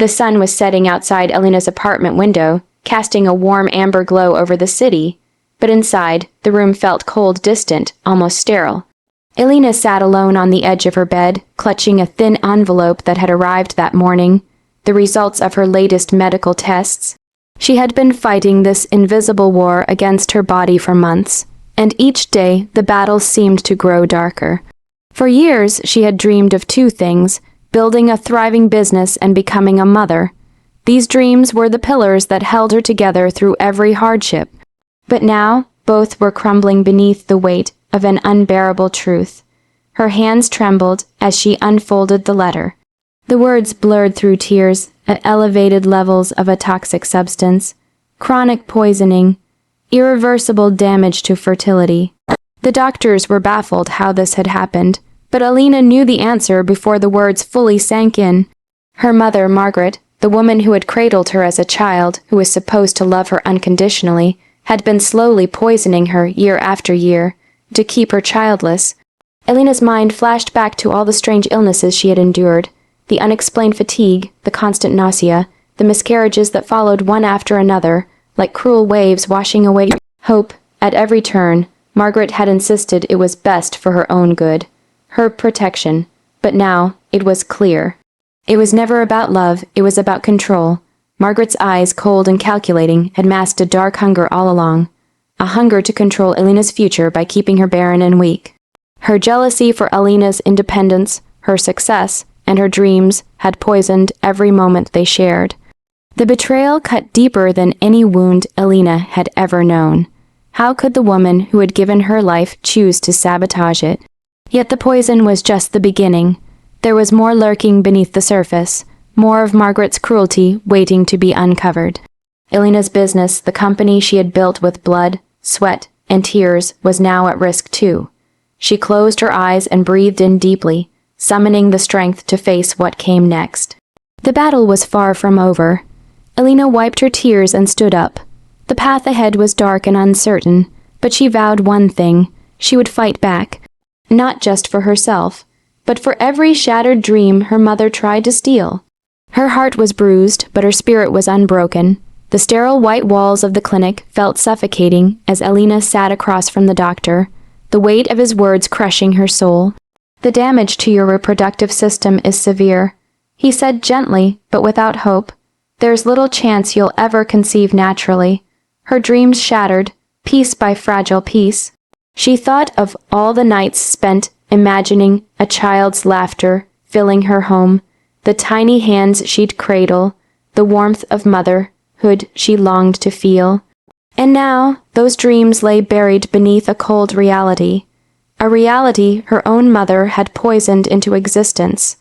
The sun was setting outside Elena's apartment window, casting a warm amber glow over the city, but inside, the room felt cold, distant, almost sterile. Elena sat alone on the edge of her bed, clutching a thin envelope that had arrived that morning, the results of her latest medical tests. She had been fighting this invisible war against her body for months, and each day the battle seemed to grow darker. For years, she had dreamed of two things: building a thriving business and becoming a mother. These dreams were the pillars that held her together through every hardship. But now, both were crumbling beneath the weight of an unbearable truth. Her hands trembled as she unfolded the letter. The words blurred through tears at elevated levels of a toxic substance, chronic poisoning, irreversible damage to fertility. The doctors were baffled how this had happened, but Elena knew the answer before the words fully sank in. Her mother, Margaret, the woman who had cradled her as a child, who was supposed to love her unconditionally, had been slowly poisoning her year after year to keep her childless. Elena's mind flashed back to all the strange illnesses she had endured, the unexplained fatigue, the constant nausea, the miscarriages that followed one after another, like cruel waves washing away hope. At every turn, Margaret had insisted it was best for her own good, her protection, but now it was clear. It was never about love, it was about control. Margaret's eyes, cold and calculating, had masked a dark hunger all along, a hunger to control Elena's future by keeping her barren and weak. Her jealousy for Elena's independence, her success, and her dreams had poisoned every moment they shared. The betrayal cut deeper than any wound Elena had ever known. How could the woman who had given her life choose to sabotage it? Yet the poison was just the beginning. There was more lurking beneath the surface, more of Margaret's cruelty waiting to be uncovered. Elena's business, the company she had built with blood, sweat, and tears, was now at risk too. She closed her eyes and breathed in deeply, summoning the strength to face what came next. The battle was far from over. Elena wiped her tears and stood up. The path ahead was dark and uncertain, but she vowed one thing: she would fight back. Not just for herself, but for every shattered dream her mother tried to steal. Her heart was bruised, but her spirit was unbroken. The sterile white walls of the clinic felt suffocating as Elena sat across from the doctor, the weight of his words crushing her soul. "The damage to your reproductive system is severe," he said gently, but without hope. "There's little chance you'll ever conceive naturally." Her dreams shattered, piece by fragile piece. She thought of all the nights spent imagining a child's laughter filling her home, the tiny hands she'd cradle, the warmth of motherhood she longed to feel. And now, those dreams lay buried beneath a cold reality, a reality her own mother had poisoned into existence.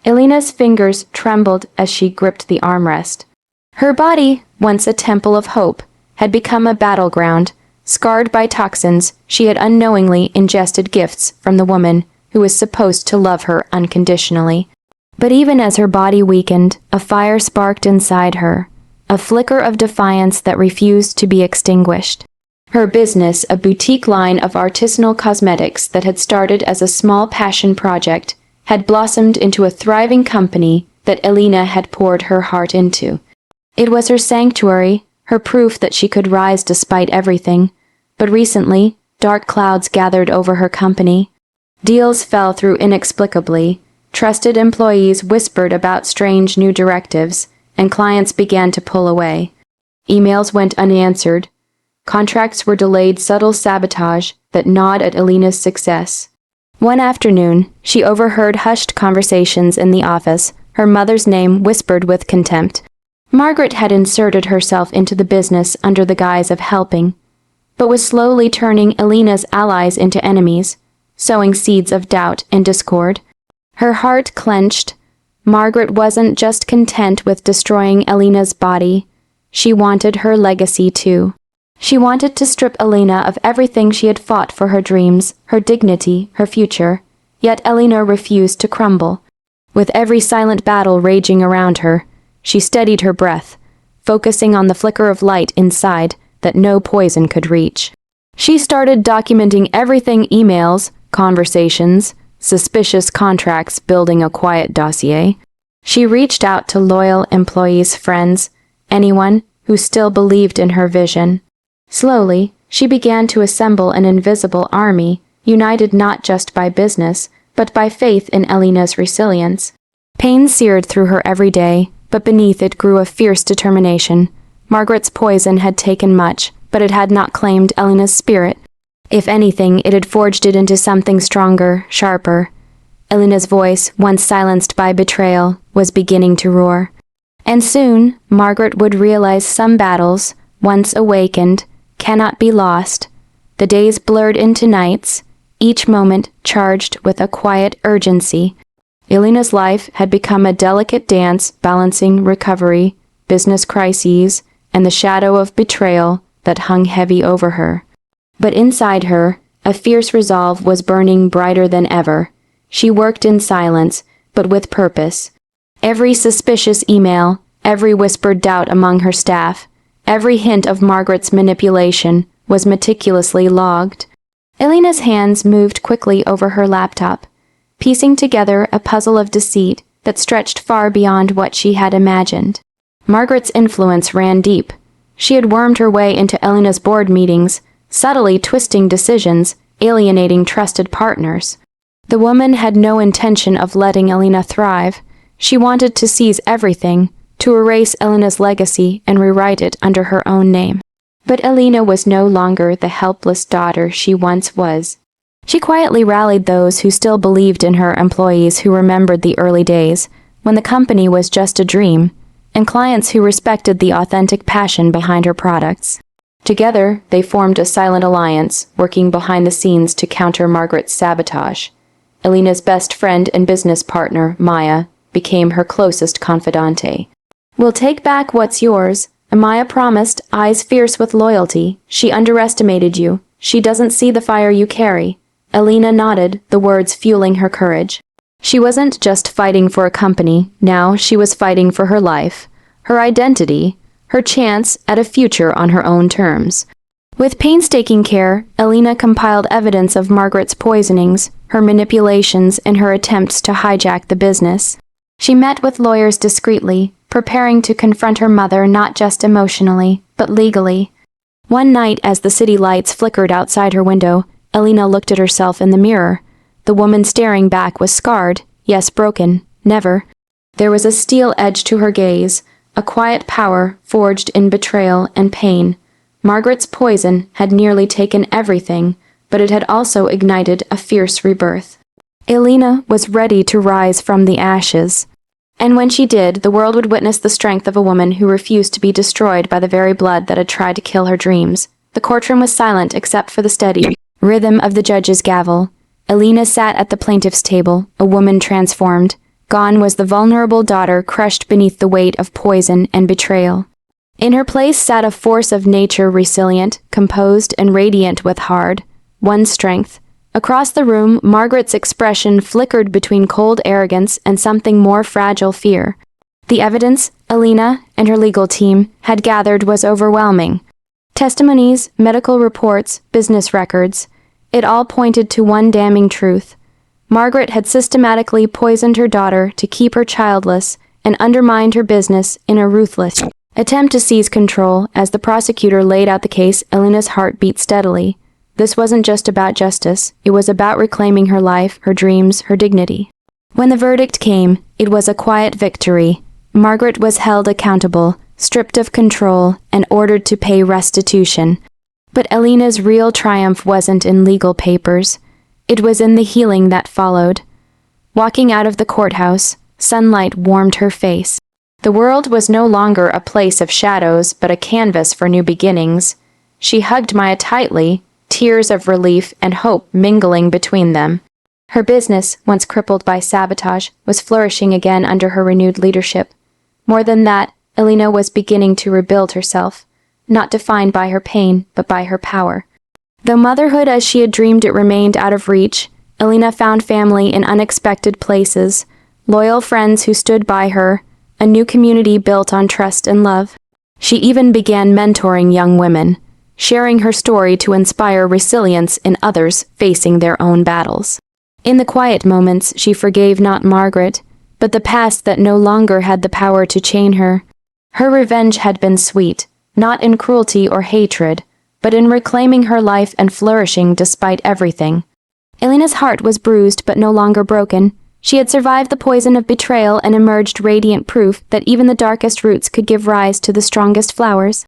Elena's fingers trembled as she gripped the armrest. Her body, once a temple of hope, had become a battleground. Scarred by toxins, she had unknowingly ingested gifts from the woman who was supposed to love her unconditionally. But even as her body weakened, a fire sparked inside her, a flicker of defiance that refused to be extinguished. Her business, a boutique line of artisanal cosmetics that had started as a small passion project, had blossomed into a thriving company that Elena had poured her heart into. It was her sanctuary, her proof that she could rise despite everything. But recently, dark clouds gathered over her company. Deals fell through inexplicably, trusted employees whispered about strange new directives, and clients began to pull away. Emails went unanswered. Contracts were delayed, subtle sabotage that gnawed at Elena's success. One afternoon, she overheard hushed conversations in the office, her mother's name whispered with contempt. Margaret had inserted herself into the business under the guise of helping, but was slowly turning Elena's allies into enemies, sowing seeds of doubt and discord. Her heart clenched. Margaret wasn't just content with destroying Elena's body. She wanted her legacy too. She wanted to strip Elena of everything she had fought for: her dreams, her dignity, her future. Yet Elena refused to crumble. With every silent battle raging around her, she steadied her breath, focusing on the flicker of light inside that no poison could reach. She started documenting everything: emails, conversations, suspicious contracts, building a quiet dossier. She reached out to loyal employees, friends, anyone who still believed in her vision. Slowly, she began to assemble an invisible army, united not just by business, but by faith in Elena's resilience. Pain seared through her every day, but beneath it grew a fierce determination. Margaret's poison had taken much, but it had not claimed Elena's spirit. If anything, it had forged it into something stronger, sharper. Elena's voice, once silenced by betrayal, was beginning to roar. And soon, Margaret would realize some battles, once awakened, cannot be lost. The days blurred into nights, each moment charged with a quiet urgency. Elena's life had become a delicate dance balancing recovery, business crises, and the shadow of betrayal that hung heavy over her. But inside her, a fierce resolve was burning brighter than ever. She worked in silence, but with purpose. Every suspicious email, every whispered doubt among her staff, every hint of Margaret's manipulation was meticulously logged. Elena's hands moved quickly over her laptop, piecing together a puzzle of deceit that stretched far beyond what she had imagined. Margaret's influence ran deep. She had wormed her way into Elena's board meetings, subtly twisting decisions, alienating trusted partners. The woman had no intention of letting Elena thrive. She wanted to seize everything, to erase Elena's legacy and rewrite it under her own name. But Elena was no longer the helpless daughter she once was. She quietly rallied those who still believed in her, employees who remembered the early days, when the company was just a dream, and clients who respected the authentic passion behind her products. Together, they formed a silent alliance, working behind the scenes to counter Margaret's sabotage. Elena's best friend and business partner, Maya, became her closest confidante. "We'll take back what's yours," Maya promised, eyes fierce with loyalty. "She underestimated you. She doesn't see the fire you carry." Elena nodded, the words fueling her courage. She wasn't just fighting for a company, now she was fighting for her life, her identity, her chance at a future on her own terms. With painstaking care, Elena compiled evidence of Margaret's poisonings, her manipulations, and her attempts to hijack the business. She met with lawyers discreetly, preparing to confront her mother not just emotionally, but legally. One night, as the city lights flickered outside her window, Elena looked at herself in the mirror. The woman staring back was scarred, yes, broken, never. There was a steel edge to her gaze, a quiet power forged in betrayal and pain. Margaret's poison had nearly taken everything, but it had also ignited a fierce rebirth. Elena was ready to rise from the ashes. And when she did, the world would witness the strength of a woman who refused to be destroyed by the very blood that had tried to kill her dreams. The courtroom was silent except for the steady rhythm of the judge's gavel. Elena sat at the plaintiff's table, a woman transformed. Gone was the vulnerable daughter crushed beneath the weight of poison and betrayal. In her place sat a force of nature, resilient, composed, and radiant with one strength. Across the room, Margaret's expression flickered between cold arrogance and something more fragile, fear. The evidence Elena and her legal team had gathered was overwhelming. Testimonies, medical reports, business records. It all pointed to one damning truth. Margaret had systematically poisoned her daughter to keep her childless and undermined her business in a ruthless attempt to seize control. As the prosecutor laid out the case, Elena's heart beat steadily. This wasn't just about justice, it was about reclaiming her life, her dreams, her dignity. When the verdict came, it was a quiet victory. Margaret was held accountable, stripped of control, and ordered to pay restitution. But Elena's real triumph wasn't in legal papers. It was in the healing that followed. Walking out of the courthouse, sunlight warmed her face. The world was no longer a place of shadows, but a canvas for new beginnings. She hugged Maya tightly, tears of relief and hope mingling between them. Her business, once crippled by sabotage, was flourishing again under her renewed leadership. More than that, Elena was beginning to rebuild herself, not defined by her pain, but by her power. Though motherhood as she had dreamed it remained out of reach, Elena found family in unexpected places, loyal friends who stood by her, a new community built on trust and love. She even began mentoring young women, sharing her story to inspire resilience in others facing their own battles. In the quiet moments, she forgave not Margaret, but the past that no longer had the power to chain her. Her revenge had been sweet, not in cruelty or hatred, but in reclaiming her life and flourishing despite everything. Elena's heart was bruised but no longer broken. She had survived the poison of betrayal and emerged radiant proof that even the darkest roots could give rise to the strongest flowers.